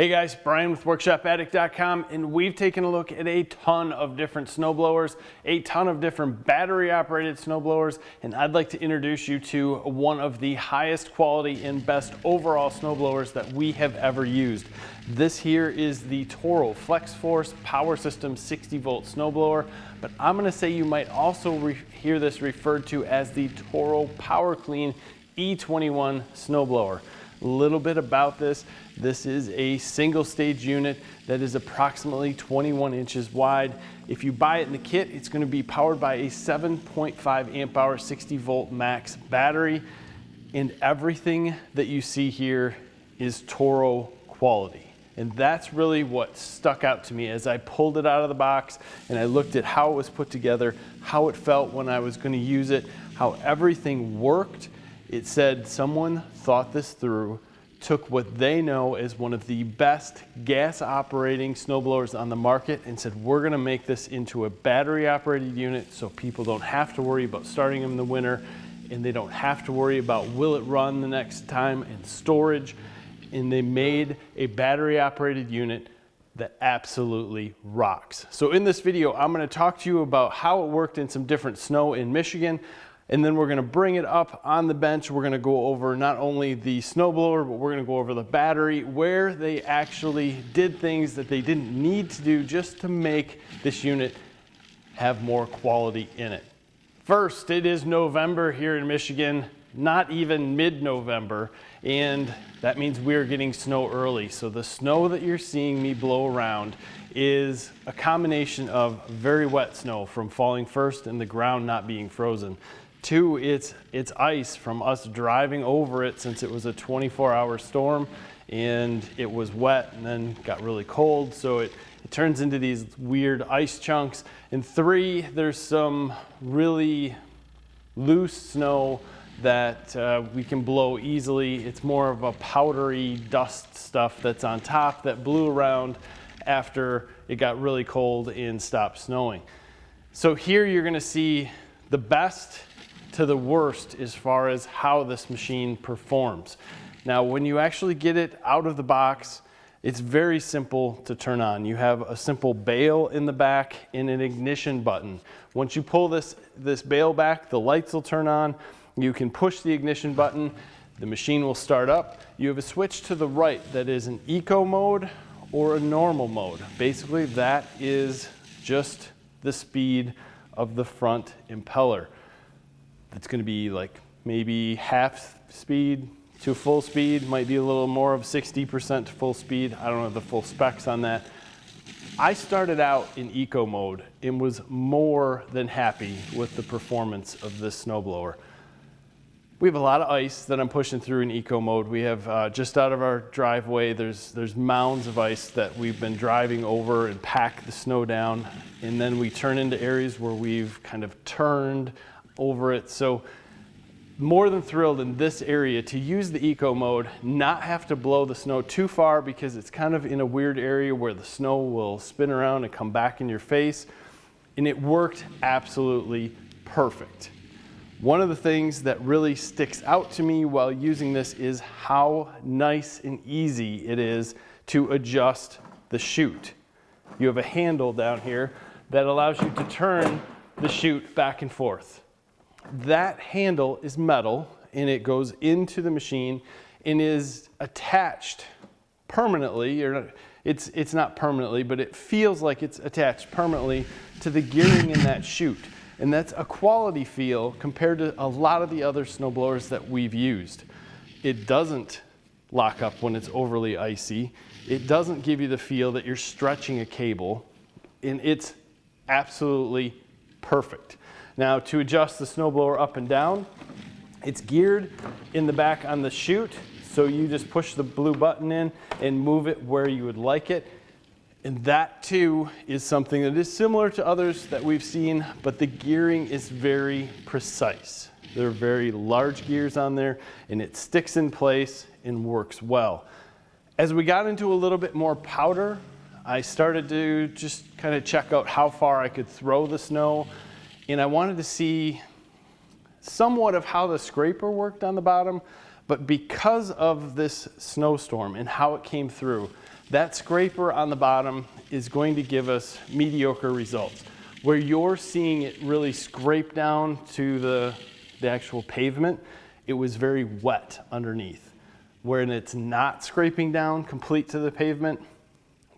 Hey guys, Brian with WorkshopAddict.com, and we've taken a look at a ton of different snowblowers, a ton of different battery operated snowblowers, and I'd like to introduce you to one of the highest quality and best overall snowblowers that we have ever used. This here is the TORO Flex Force Power System 60 volt snowblower, but I'm going to say you might also hear this referred to as the TORO Power Clean E21 snowblower. A little bit about this. This is a single stage unit that is approximately 21 inches wide. If you buy it in the kit, it's going to be powered by a 7.5 amp hour 60 volt max battery, and everything that you see here is Toro quality. And that's really what stuck out to me as I pulled it out of the box and I looked at how it was put together, how it felt when I was going to use it, how everything worked. It said someone thought this through, took what they know as one of the best gas operating snowblowers on the market and said, we're gonna make this into a battery operated unit so people don't have to worry about starting them in the winter, and they don't have to worry about will it run the next time and storage. And they made a battery operated unit that absolutely rocks. So in this video, I'm gonna talk to you about how it worked in some different snow in Michigan. And then we're gonna bring it up on the bench. We're gonna go over not only the snowblower, but we're gonna go over the battery, where they actually did things that they didn't need to do just to make this unit have more quality in it. First, it is November here in Michigan, not even mid-November, and that means we're getting snow early. So the snow that you're seeing me blow around is a combination of very wet snow from falling first and the ground not being frozen. Two, it's ice from us driving over it since it was a 24-hour storm and it was wet and then got really cold, so it turns into these weird ice chunks. And three, there's some really loose snow that we can blow easily. It's more of a powdery dust stuff that's on top that blew around after it got really cold and stopped snowing. So here you're gonna see the best to the worst as far as how this machine performs. Now, when you actually get it out of the box, it's very simple to turn on. You have a simple bail in the back and an ignition button. Once you pull this bail back, the lights will turn on. You can push the ignition button, the machine will start up. You have a switch to the right that is an eco mode or a normal mode. Basically, that is just the speed of the front impeller. It's going to be like maybe half speed to full speed, might be a little more of 60% to full speed. I don't know the full specs on that. I started out in eco mode and was more than happy with the performance of this snowblower. We have a lot of ice that I'm pushing through in eco mode. We have just out of our driveway, there's mounds of ice that we've been driving over and pack the snow down. And then we turn into areas where we've kind of turned over it. So more than thrilled in this area to use the eco mode, not have to blow the snow too far because it's kind of in a weird area where the snow will spin around and come back in your face. And it worked absolutely perfect. One of the things that really sticks out to me while using this is how nice and easy it is to adjust the chute. You have a handle down here that allows you to turn the chute back and forth. That handle is metal and it goes into the machine and is attached permanently, or it's not permanently, but it feels like it's attached permanently to the gearing in that chute. And that's a quality feel compared to a lot of the other snowblowers that we've used. It doesn't lock up when it's overly icy. It doesn't give you the feel that you're stretching a cable, and it's absolutely perfect. Now, to adjust the snowblower up and down, it's geared in the back on the chute, so you just push the blue button in and move it where you would like it. And that too is something that is similar to others that we've seen, but the gearing is very precise. There are very large gears on there and it sticks in place and works well. As we got into a little bit more powder, I started to just kind of check out how far I could throw the snow, and I wanted to see somewhat of how the scraper worked on the bottom, But because of this snowstorm and how it came through, that scraper on the bottom is going to give us mediocre results. Where you're seeing it really scrape down to the actual pavement, it was very wet underneath. When it's not scraping down complete to the pavement,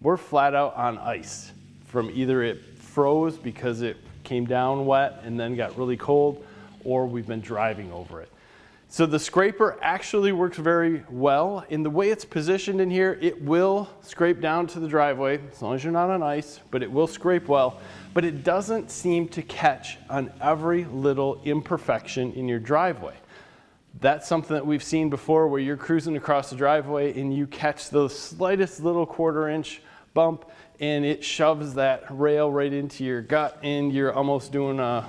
we're flat out on ice. From either it froze because it came down wet and then got really cold, or we've been driving over it. So the scraper actually works very well. In the way it's positioned in here, it will scrape down to the driveway, as long as you're not on ice, but it will scrape well. But it doesn't seem to catch on every little imperfection in your driveway. That's something that we've seen before, where you're cruising across the driveway and you catch the slightest little 1/4 inch bump and it shoves that rail right into your gut and you're almost doing a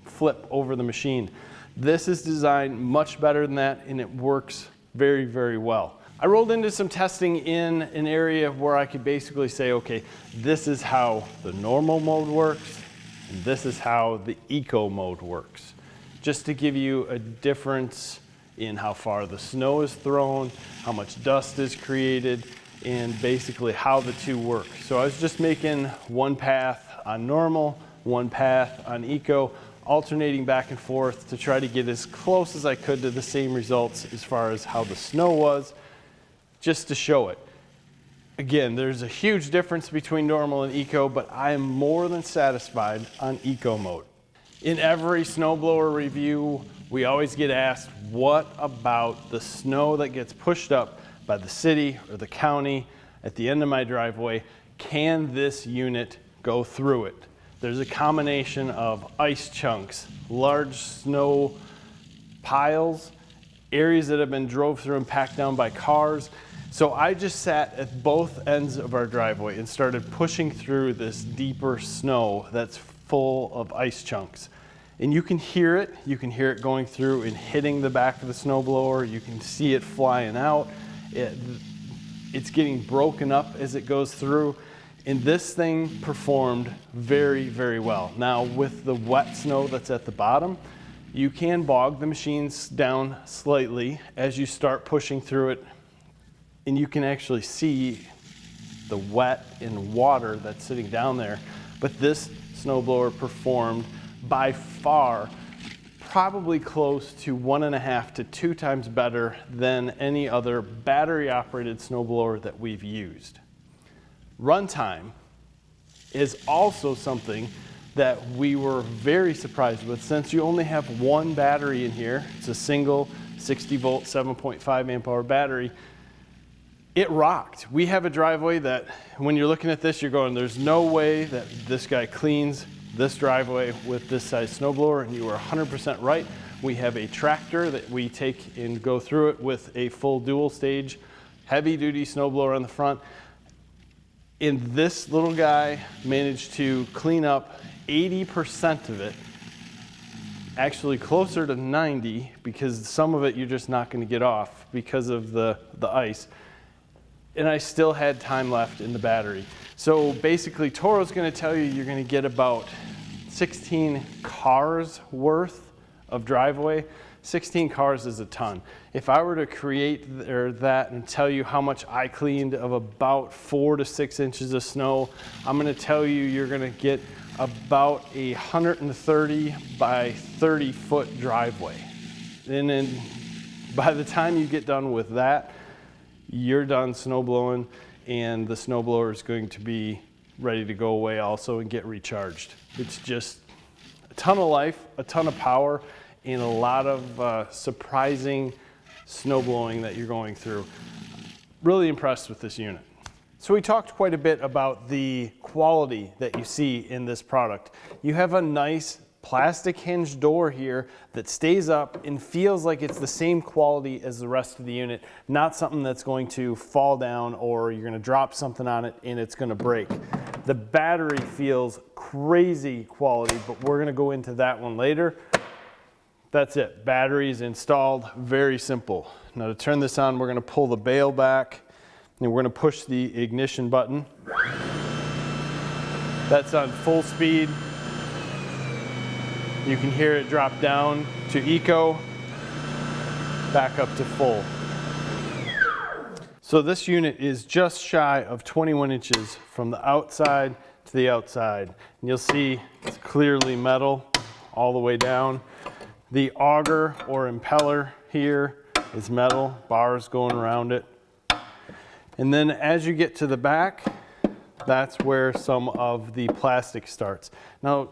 flip over the machine. This is designed much better than that, and it works very, very well. I rolled into some testing in an area where I could basically say, okay, this is how the normal mode works, and this is how the eco mode works. Just to give you a difference in how far the snow is thrown, how much dust is created, and basically how the two work. So I was just making one path on normal, one path on eco, alternating back and forth to try to get as close as I could to the same results as far as how the snow was, just to show it. Again, there's a huge difference between normal and eco, but I am more than satisfied on eco mode. In every snowblower review, we always get asked, what about the snow that gets pushed up by the city or the county at the end of my driveway? Can this unit go through it? There's a combination of ice chunks, large snow piles, areas that have been drove through and packed down by cars. So I just sat at both ends of our driveway and started pushing through this deeper snow that's full of ice chunks. And you can hear it going through and hitting the back of the snowblower. You can see it flying out. It's getting broken up as it goes through. And this thing performed very, very well. Now with the wet snow that's at the bottom, you can bog the machines down slightly as you start pushing through it. And you can actually see the wet and water that's sitting down there. But this snowblower performed by far probably close to 1.5 to 2 times better than any other battery operated snowblower that we've used. Runtime is also something that we were very surprised with, since you only have one battery in here. It's a single 60 volt 7.5 amp hour battery. It rocked. We have a driveway that when you're looking at this, you're going, there's no way that this guy cleans this driveway with this size snowblower, and you are 100% right. We have a tractor that we take and go through it with a full dual stage heavy duty snowblower on the front. And this little guy managed to clean up 80% of it, actually closer to 90, because some of it you're just not going to get off because of the ice. And I still had time left in the battery. So basically Toro's going to tell you you're going to get about 16 cars worth of driveway. 16 cars is a ton. If I were to create that and tell you how much I cleaned of about 4 to 6 inches of snow, I'm going to tell you you're going to get about a 130 by 30 foot driveway. And then by the time you get done with that, you're done snow blowing, and the snowblower is going to be ready to go away also and get recharged. It's just a ton of life, a ton of power, and a lot of surprising snow blowing that you're going through. Really impressed with this unit. So we talked quite a bit about the quality that you see in this product. You have a nice plastic hinge door here that stays up and feels like it's the same quality as the rest of the unit, not something that's going to fall down or you're going to drop something on it and it's going to break. The battery feels crazy quality, but we're going to go into that one later. That's it. Batteries installed. Very simple. Now to turn this on, we're going to pull the bail back and we're going to push the ignition button. That's on full speed. You can hear it drop down to eco. back up to full. So this unit is just shy of 21 inches from the outside to the outside. And you'll see it's clearly metal all the way down. The auger or impeller here is metal, bars going around it. And then as you get to the back, that's where some of the plastic starts. Now,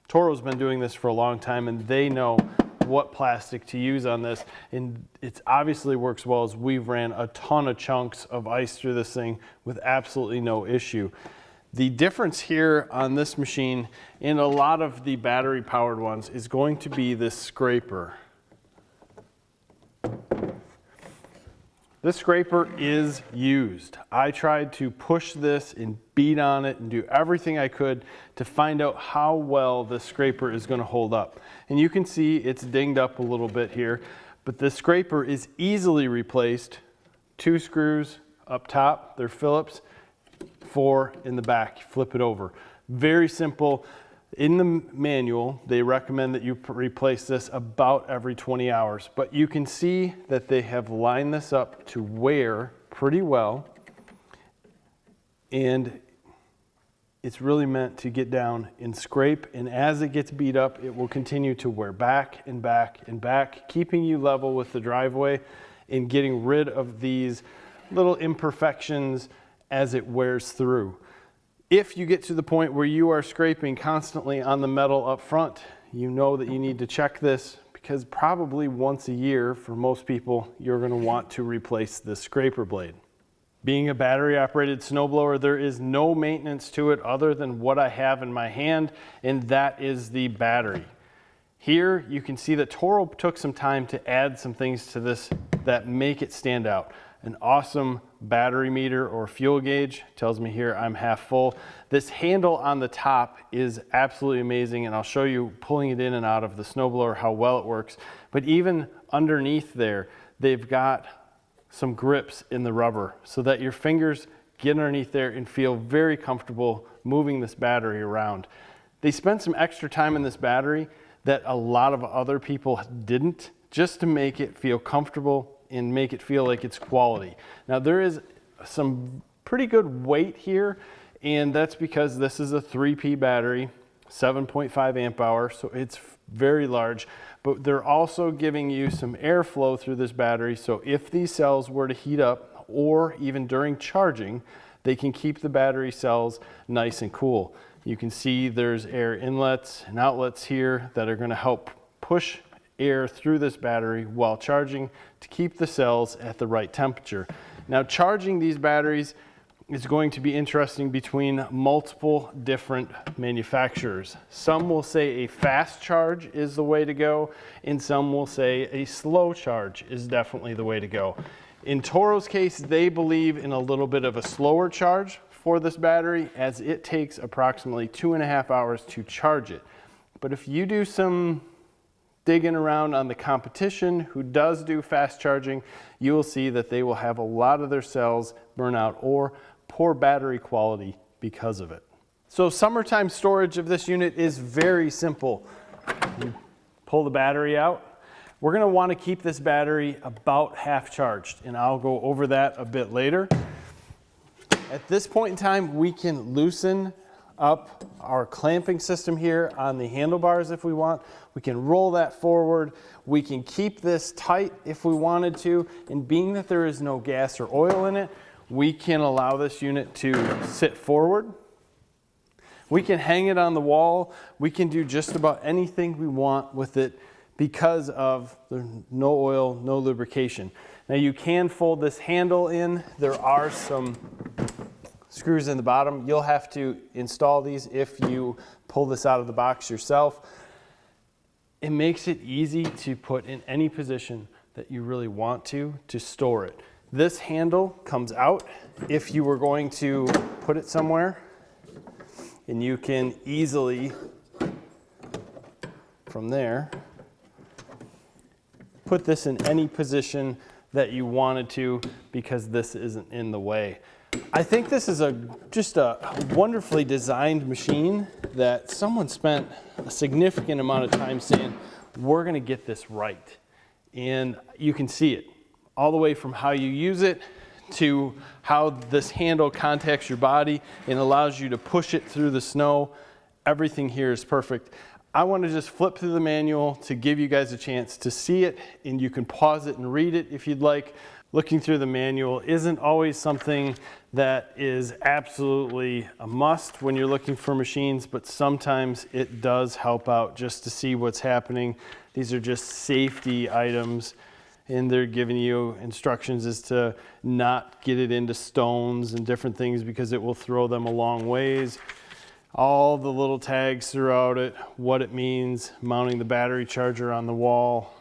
Toro's been doing this for a long time and they know what plastic to use on this, and it obviously works well, as we've ran a ton of chunks of ice through this thing with absolutely no issue. The difference here on this machine and a lot of the battery powered ones is going to be this scraper. This scraper is used. I tried to push this and beat on it and do everything I could to find out how well this scraper is going to hold up. And you can see it's dinged up a little bit here, but this scraper is easily replaced. 2 screws up top, they're Phillips, 4 in the back, flip it over. Very simple. In the manual, they recommend that you replace this about every 20 hours, but you can see that they have lined this up to wear pretty well, and it's really meant to get down and scrape, and as it gets beat up, it will continue to wear back and back and back, keeping you level with the driveway and getting rid of these little imperfections as it wears through. If you get to the point where you are scraping constantly on the metal up front, you know that you need to check this, because probably once a year for most people, you're going to want to replace this scraper blade. Being a battery operated snowblower, there is no maintenance to it other than what I have in my hand, and that is the battery. Here you can see that Toro took some time to add some things to this that make it stand out. An awesome battery meter or fuel gauge tells me here I'm half full. This handle on the top is absolutely amazing, and I'll show you pulling it in and out of the snowblower how well it works. But even underneath there, they've got some grips in the rubber so that your fingers get underneath there and feel very comfortable moving this battery around. They spent some extra time in this battery that a lot of other people didn't, just to make it feel comfortable and make it feel like it's quality. Now there is some pretty good weight here, and that's because this is a 3P battery, 7.5 amp hour, so it's very large, but they're also giving you some airflow through this battery, so if these cells were to heat up, or even during charging, they can keep the battery cells nice and cool. You can see there's air inlets and outlets here that are going to help push air through this battery while charging to keep the cells at the right temperature. Now, charging these batteries is going to be interesting between multiple different manufacturers. Some will say a fast charge is the way to go, and some will say a slow charge is definitely the way to go. In Toro's case, they believe in a little bit of a slower charge for this battery, as it takes approximately 2.5 hours to charge it. But if you do some digging around on the competition who does do fast charging, you will see that they will have a lot of their cells burn out or poor battery quality because of it. So summertime storage of this unit is very simple. You pull the battery out. We're going to want to keep this battery about half charged, and I'll go over that a bit later. At this point in time, we can loosen up our clamping system here on the handlebars if we want. We can roll that forward. We can keep this tight if we wanted to, and being that there is no gas or oil in it, we can allow this unit to sit forward. We can hang it on the wall. We can do just about anything we want with it because of the no oil, no lubrication. Now you can fold this handle in. There are some screws in the bottom. You'll have to install these if you pull this out of the box yourself. It makes it easy to put in any position that you really want to store it. This handle comes out if you were going to put it somewhere, and you can easily, from there, put this in any position that you wanted to, because this isn't in the way. I think this is just a wonderfully designed machine that someone spent a significant amount of time saying, we're going to get this right. And you can see it all the way from how you use it to how this handle contacts your body and allows you to push it through the snow. Everything here is perfect. I want to just flip through the manual to give you guys a chance to see it, and you can pause it and read it if you'd like. Looking through the manual isn't always something that is absolutely a must when you're looking for machines, but sometimes it does help out just to see what's happening. These are just safety items, and they're giving you instructions as to not get it into stones and different things because it will throw them a long ways. All the little tags throughout it, what it means, mounting the battery charger on the wall.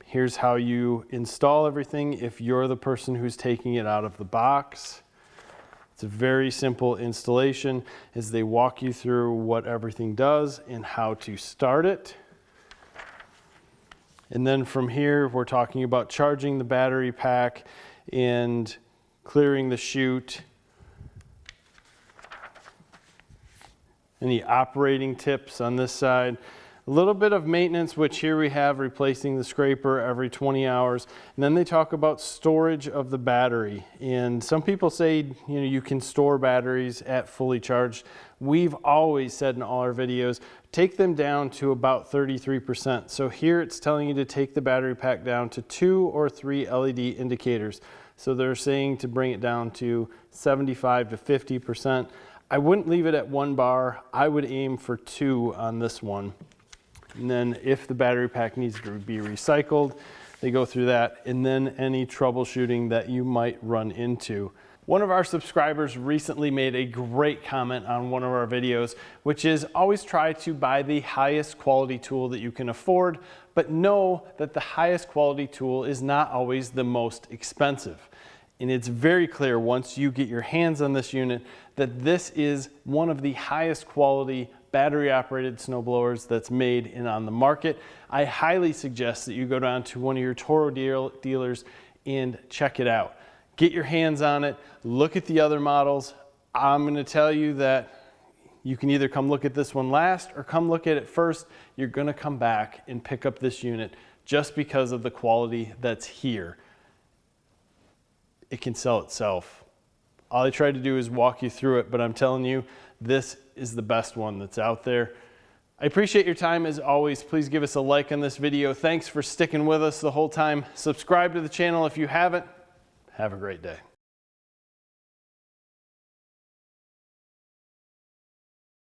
Here's how you install everything if you're the person who's taking it out of the box. It's a very simple installation as they walk you through what everything does and how to start it. And then from here, we're talking about charging the battery pack and clearing the chute. Any operating tips on this side. A little bit of maintenance, which here we have replacing the scraper every 20 hours. And then they talk about storage of the battery. And some people say, you can store batteries at fully charged. We've always said in all our videos, take them down to about 33%. So here it's telling you to take the battery pack down to 2 or 3 LED indicators. So they're saying to bring it down to 75 to 50%. I wouldn't leave it at 1 bar. I would aim for 2 on this one. And then if the battery pack needs to be recycled, they go through that, and then any troubleshooting that you might run into. One of our subscribers recently made a great comment on one of our videos, which is always try to buy the highest quality tool that you can afford, but know that the highest quality tool is not always the most expensive. And it's very clear once you get your hands on this unit that this is one of the highest quality battery operated snowblowers that's made and on the market. I highly suggest that you go down to one of your Toro dealers and check it out. Get your hands on it, look at the other models. I'm gonna tell you that you can either come look at this one last or come look at it first. You're gonna come back and pick up this unit just because of the quality that's here. It can sell itself. All I try to do is walk you through it, but I'm telling you, this is the best one that's out there. I appreciate your time as always. Please give us a like on this video. Thanks for sticking with us the whole time. Subscribe to the channel if you haven't. Have a great day.